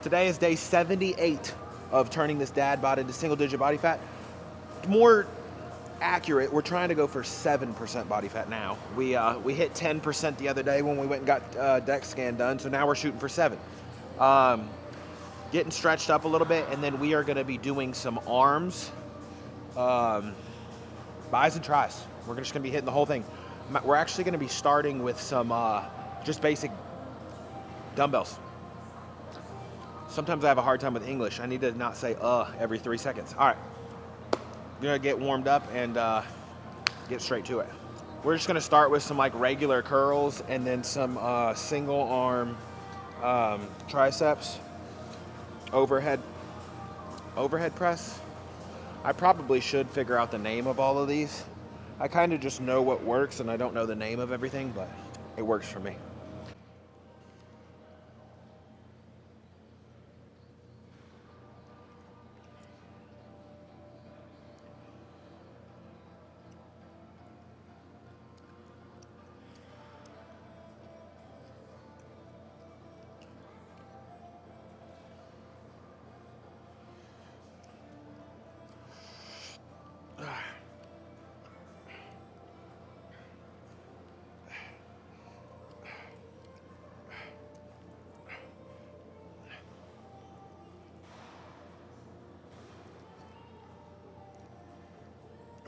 Today is day 78 of turning this dad bod into single-digit body fat. More accurate, we're trying to go for 7% body fat now. We hit 10% the other day when we went and got DEX scan done, so now we're shooting for 7. Getting stretched up a little bit, and then we are going to be doing some arms, bis and tris. We're just going to be hitting the whole thing. We're actually going to be starting with some just basic dumbbells. Sometimes I have a hard time with English. I need to not say every 3 seconds. All right, we're gonna get warmed up and get straight to it. We're just gonna start with some like regular curls and then some single arm triceps, overhead press. I probably should figure out the name of all of these. I kind of just know what works and I don't know the name of everything, but it works for me.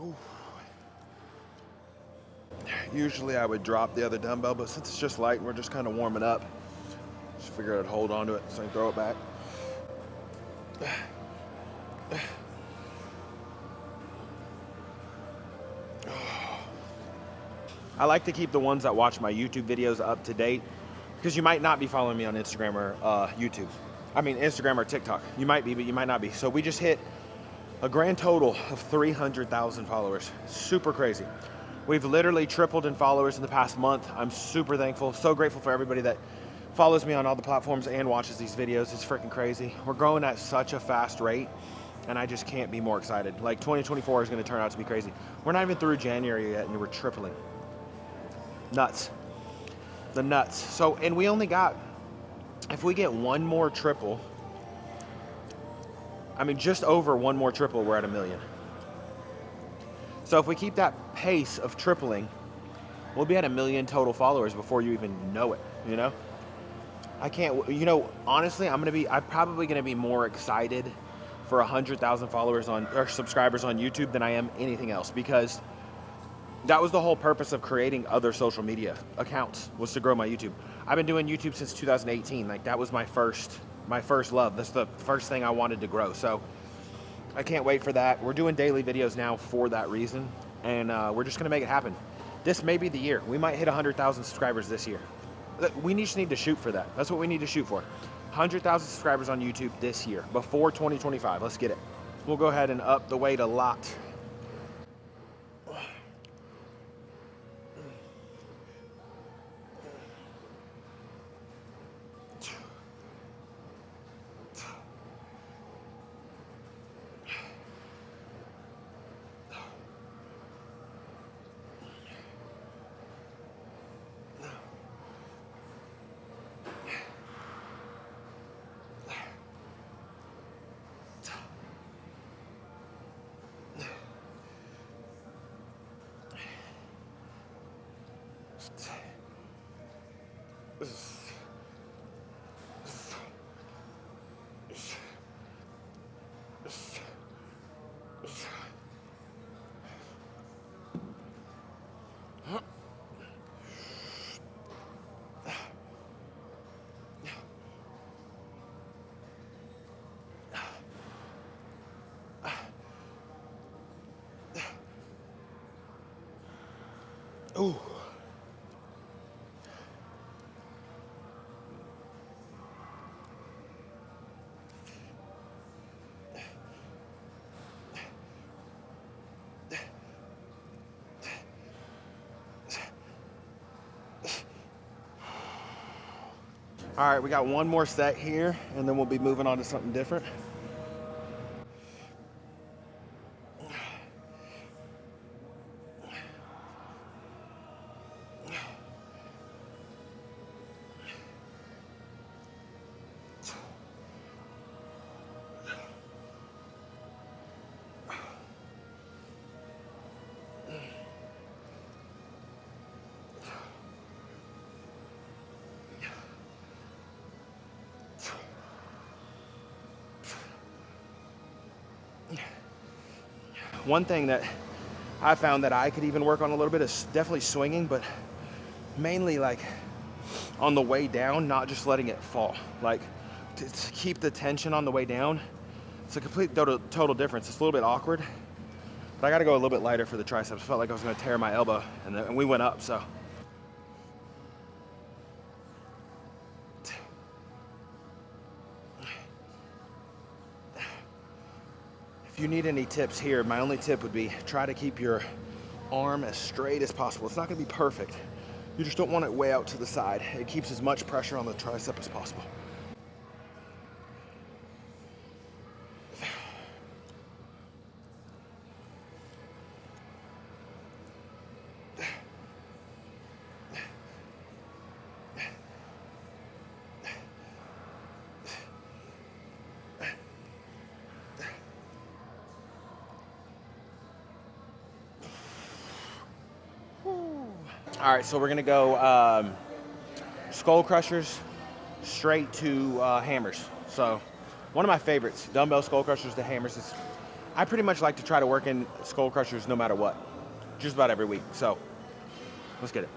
Ooh. Usually I would drop the other dumbbell, but since it's just light and we're just kind of warming up, just figured I'd hold on to it so I can throw it back. I like to keep the ones that watch my YouTube videos up to date because you might not be following me on Instagram or YouTube. I mean, Instagram or TikTok. You might be, but you might not be. So we just hit a grand total of 300,000 followers. Super crazy. We've literally tripled in followers in the past month. I'm super thankful, so grateful for everybody that follows me on all the platforms and watches these videos. It's freaking crazy. We're growing at such a fast rate, and I just can't be more excited. Like 2024 is gonna turn out to be crazy. We're not even through January yet, and we're tripling. Nuts. The nuts. So, and we only got, if we get one more triple, I mean, just over one more triple, we're at 1 million. So if we keep that pace of tripling, we'll be at 1 million total followers before you even know it, you know? I can't, you know, honestly, I'm probably gonna be more excited for 100,000 followers or subscribers on YouTube than I am anything else, because that was the whole purpose of creating other social media accounts, was to grow my YouTube. I've been doing YouTube since 2018. Like, that was my first love. That's the first thing I wanted to grow. So I can't wait for that. We're doing daily videos now for that reason, and we're just gonna make it happen. This may be the year. We might hit 100,000 subscribers this year. We just need to shoot for that. That's what we need to shoot for. 100,000 subscribers on YouTube this year, before 2025. Let's get it. We'll go ahead and up the weight a lot. Ooh. All right, we got one more set here, and then we'll be moving on to something different. one thing that I found that I could even work on a little bit is definitely swinging, but mainly like on the way down, not just letting it fall. Like to keep the tension on the way down. It's a complete total difference. It's a little bit awkward, but I got to go a little bit lighter for the triceps. I felt like I was going to tear my elbow, and we went up, so. If you need any tips here, my only tip would be try to keep your arm as straight as possible. It's not going to be perfect. You just don't want it way out to the side. It keeps as much pressure on the tricep as possible. All right, so we're gonna go skull crushers straight to hammers. So one of my favorites, dumbbell skull crushers to hammers. I pretty much like to try to work in skull crushers no matter what, just about every week. So let's get it.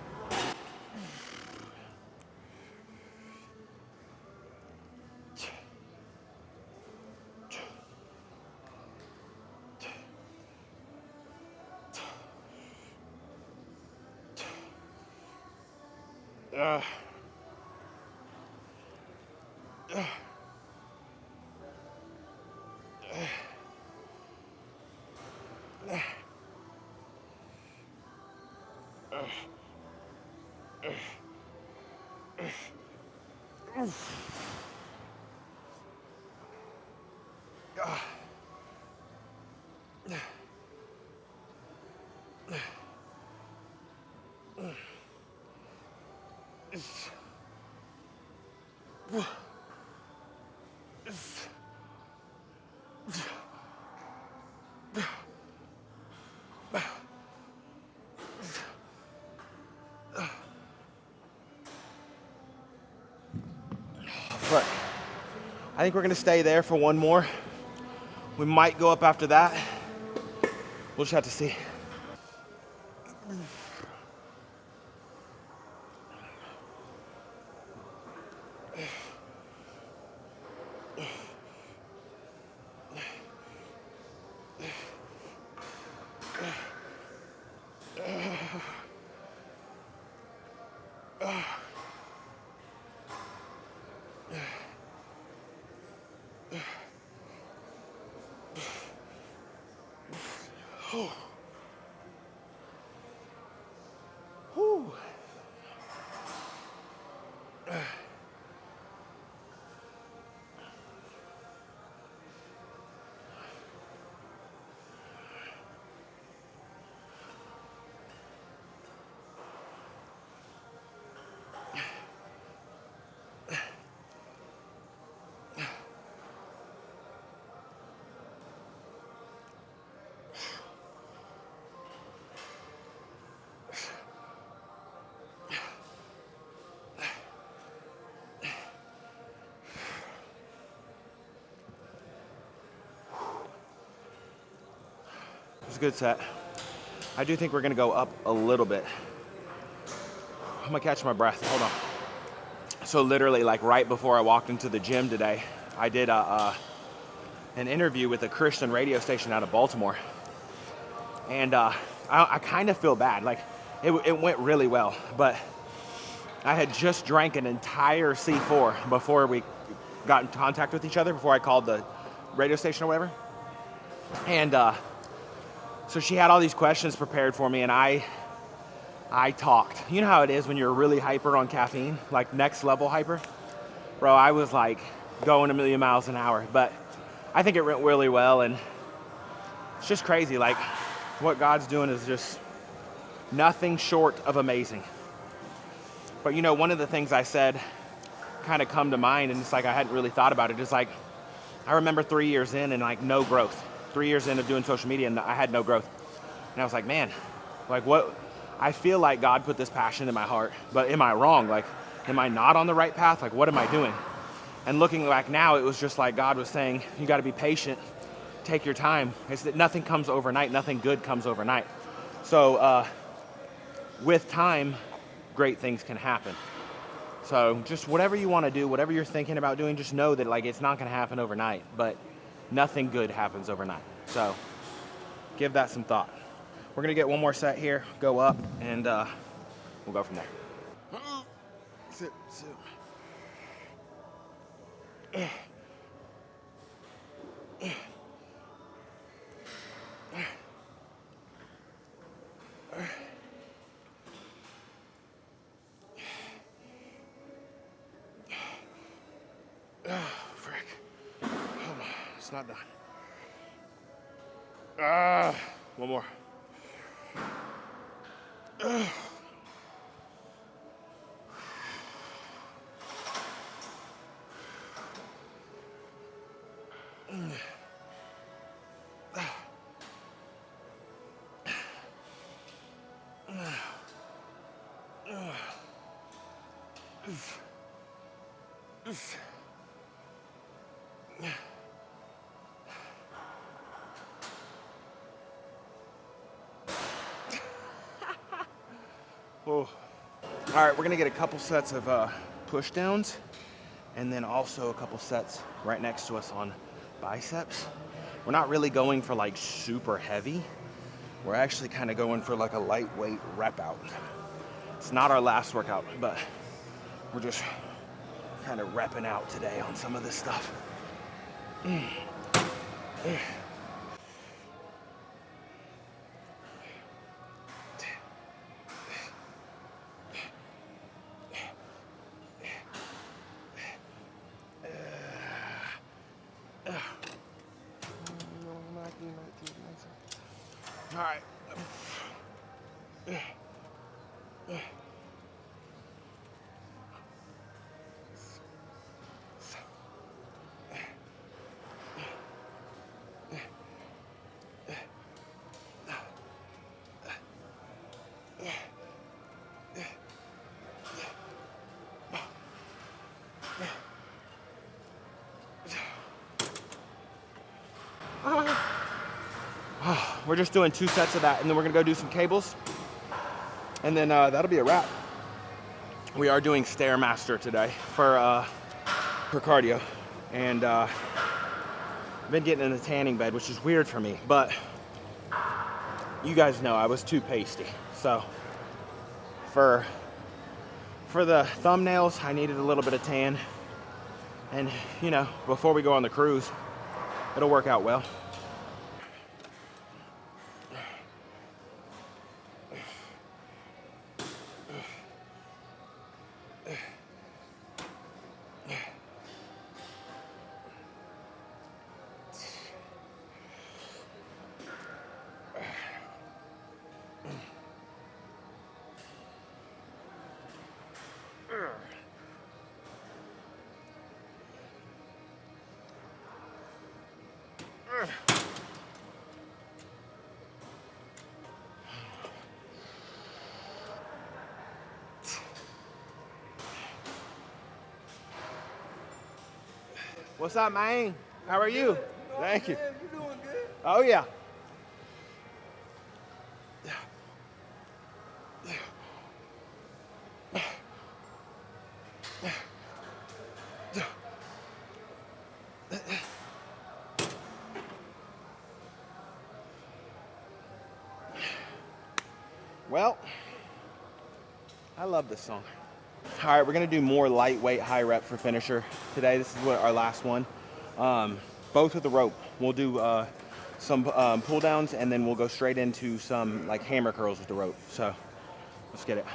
But I think we're gonna stay there for one more. We might go up after that. We'll just have to see. It was a good set. I do think we're gonna go up a little bit. I'm gonna catch my breath, hold on. So literally like right before I walked into the gym today, I did an interview with a Christian radio station out of Baltimore. And I kind of feel bad, like it went really well, but I had just drank an entire C4 before we got in contact with each other, before I called the radio station or whatever. And so she had all these questions prepared for me, and I talked. You know how it is when you're really hyper on caffeine, like next level hyper? Bro, I was like going a million miles an hour, but I think it went really well, and it's just crazy. Like what God's doing is just nothing short of amazing. But you know, one of the things I said kind of come to mind, and it's like I hadn't really thought about it, is like I remember 3 years in and like no growth. 3 years in of doing social media and I had no growth. And I was like, man, like what? I feel like God put this passion in my heart, but am I wrong? Like, am I not on the right path? Like, what am I doing? And looking back now, it was just like God was saying, you got to be patient take your time. It's that nothing comes overnight. Nothing good comes overnight. So with time, great things can happen. So just whatever you want to do, whatever you're thinking about doing, just know that like it's not going to happen overnight, but nothing good happens overnight. So give that some thought. We're going to get one more set here, go up, and we'll go from there. Sit. Frick. Hold on. It's not done. One more. Oh. All right, we're gonna get a couple sets of push downs, and then also a couple sets right next to us on biceps. We're not really going for like super heavy. We're actually kind of going for like a lightweight rep out. It's not our last workout, but we're just kind of repping out today on some of this stuff. All right. We're just doing 2 sets of that, and then we're gonna go do some cables, and then that'll be a wrap. We are doing Stairmaster today for cardio, and I've been getting in the tanning bed, which is weird for me, but you guys know I was too pasty. So for the thumbnails, I needed a little bit of tan, and you know, before we go on the cruise, it'll work out well. What's up, man? How are you? Thank you. You doing good? Oh yeah. Well, I love this song. All right, we're gonna do more lightweight high rep for finisher today. This is what our last one. Both with the rope. We'll do some pull downs, and then we'll go straight into some like hammer curls with the rope. So let's get it.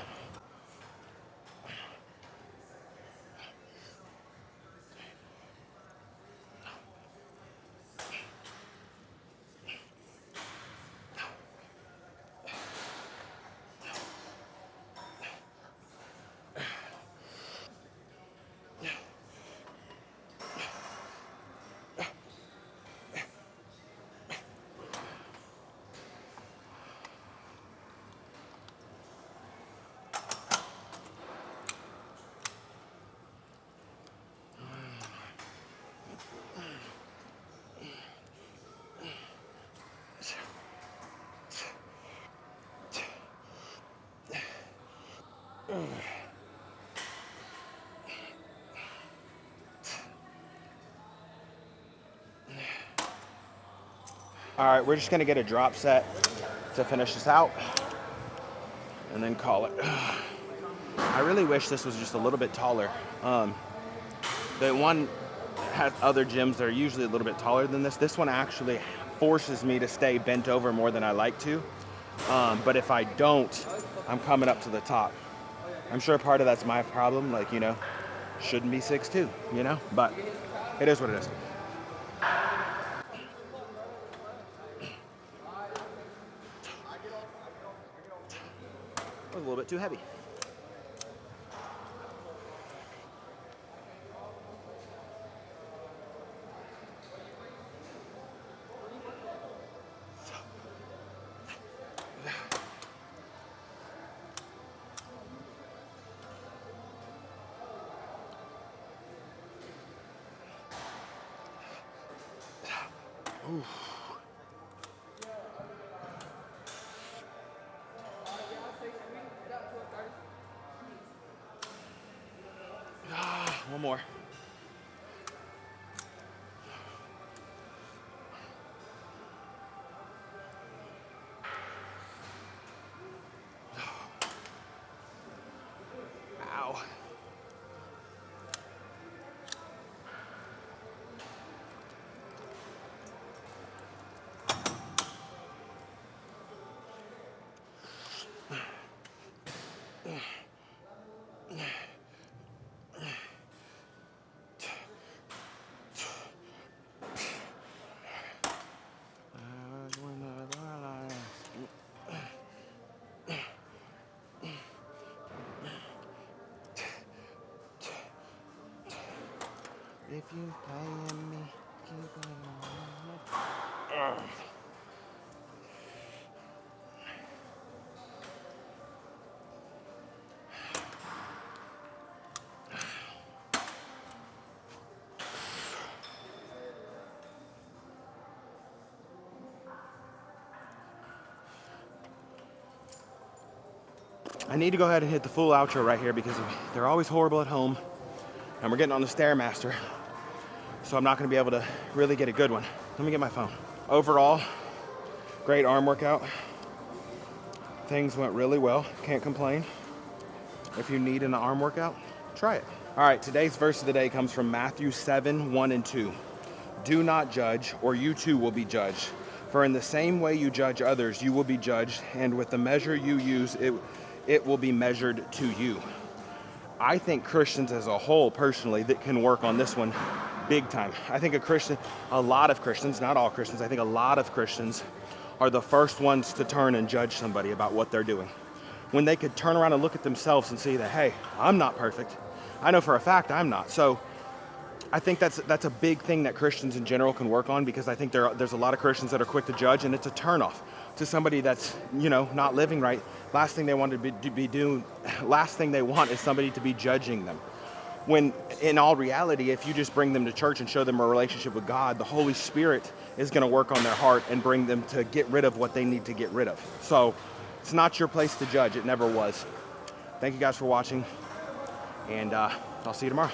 All right, we're just gonna get a drop set to finish this out and then call it. I really wish this was just a little bit taller. The one has other gyms that are usually a little bit taller than this. This one actually forces me to stay bent over more than I like to. But if I don't, I'm coming up to the top. I'm sure part of that's my problem, like, you know, shouldn't be 6'2", you know, but it is what it is. It was a little bit too heavy. Oof. One more. Ow. If you playing me, keep it on. I need to go ahead and hit the full outro right here because they're always horrible at home and we're getting on the Stairmaster. So I'm not gonna be able to really get a good one. Let me get my phone. Overall, great arm workout. Things went really well, can't complain. If you need an arm workout, try it. All right, today's verse of the day comes from Matthew 7:1-2. Do not judge, or you too will be judged. For in the same way you judge others, you will be judged, and with the measure you use, it will be measured to you. I think Christians as a whole, personally, that can work on this one big time. I think a lot of Christians, not all Christians, I think a lot of Christians are the first ones to turn and judge somebody about what they're doing. When they could turn around and look at themselves and see that, hey, I'm not perfect. I know for a fact I'm not. So I think that's a big thing that Christians in general can work on, because I think there's a lot of Christians that are quick to judge, and it's a turnoff to somebody that's, you know, not living right. Last thing they want is somebody to be judging them. When in all reality, if you just bring them to church and show them a relationship with God, the Holy Spirit is going to work on their heart and bring them to get rid of what they need to get rid of. So it's not your place to judge. It never was. Thank you guys for watching, and I'll see you tomorrow.